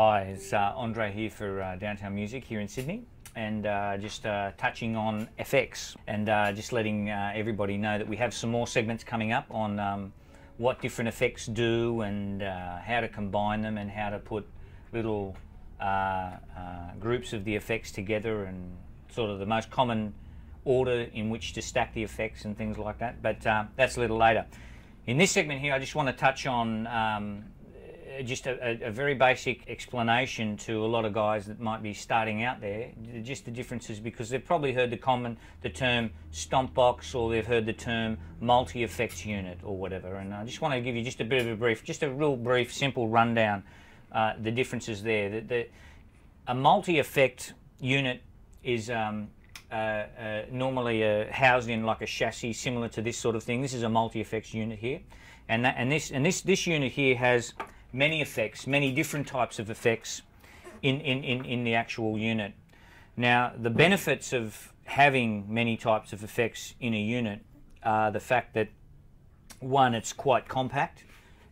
Hi, it's Andre here for Downtown Music here in Sydney, and just touching on FX and just letting everybody know that we have some more segments coming up on what different effects do and how to combine them and how to put little groups of the effects together and sort of the most common order in which to stack the effects and things like that, but that's a little later. In this segment here I just want to touch on just a very basic explanation to a lot of guys that might be starting out there, just the differences, because they've probably heard the term stomp box, or they've heard the term multi-effects unit or whatever, and I just want to give you just a bit of a brief, just a real brief simple rundown, the differences there. A multi-effect unit is normally housed in like a chassis similar to this sort of thing. This is a multi-effects unit here, and this unit here has many effects, many different types of effects in the actual unit. Now, the benefits of having many types of effects in a unit are the fact that, one, it's quite compact,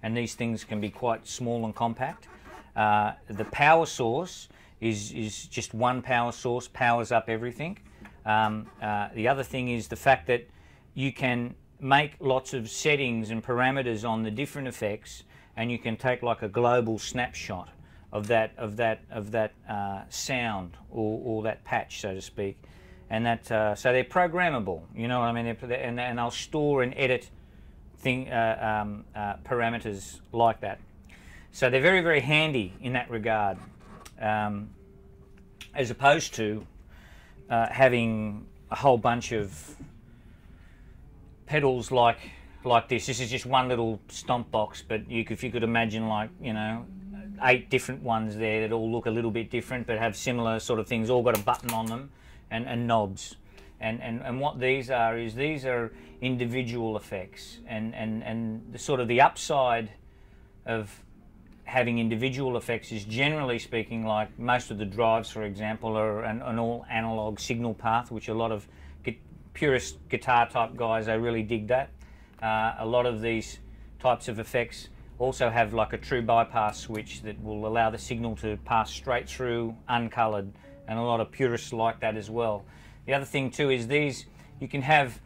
and these things can be quite small and compact. The power source is just one power source, powers up everything. The other thing is the fact that you can make lots of settings and parameters on the different effects, and you can take like a global snapshot of that sound or that patch, so to speak, and that so they're programmable. You know what I mean? And they'll store and edit parameters like that. So they're very, very handy in that regard, as opposed to having a whole bunch of pedals like this. This is just one little stomp box, but if you could imagine, like, you know, 8 different ones there that all look a little bit different but have similar sort of things, all got a button on them and knobs. And what these are is these are individual effects, and the sort of the upside of having individual effects is, generally speaking, like most of the drives, for example, are an all analog signal path, which a lot of purist guitar type guys, they really dig that. A lot of these types of effects also have like a true bypass switch that will allow the signal to pass straight through uncoloured, and a lot of purists like that as well. The other thing too is you can have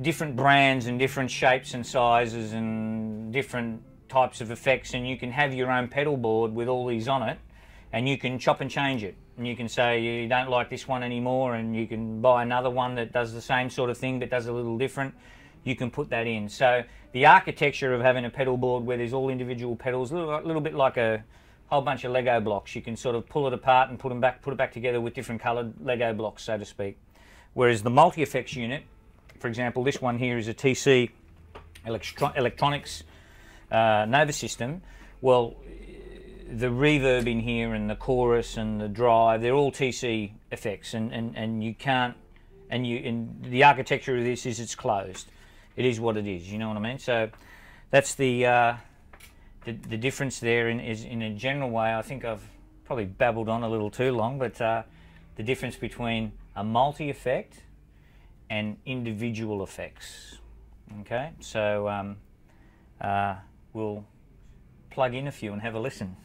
different brands and different shapes and sizes and different types of effects, and you can have your own pedal board with all these on it, and you can chop and change it, and you can say you don't like this one anymore, and you can buy another one that does the same sort of thing but does a little different. You can put that in. So the architecture of having a pedal board where there's all individual pedals, a little bit like a whole bunch of Lego blocks. You can sort of pull it apart and put it back together with different coloured Lego blocks, so to speak. Whereas the multi-effects unit, for example, this one here is a TC Electronics Nova system. Well, the reverb in here and the chorus and the drive, they're all TC effects, and you can't, and the architecture of this is it's closed. It is what it is, you know what I mean? So that's the difference there is in a general way. I think I've probably babbled on a little too long, but the difference between a multi-effect and individual effects. Okay, so we'll plug in a few and have a listen.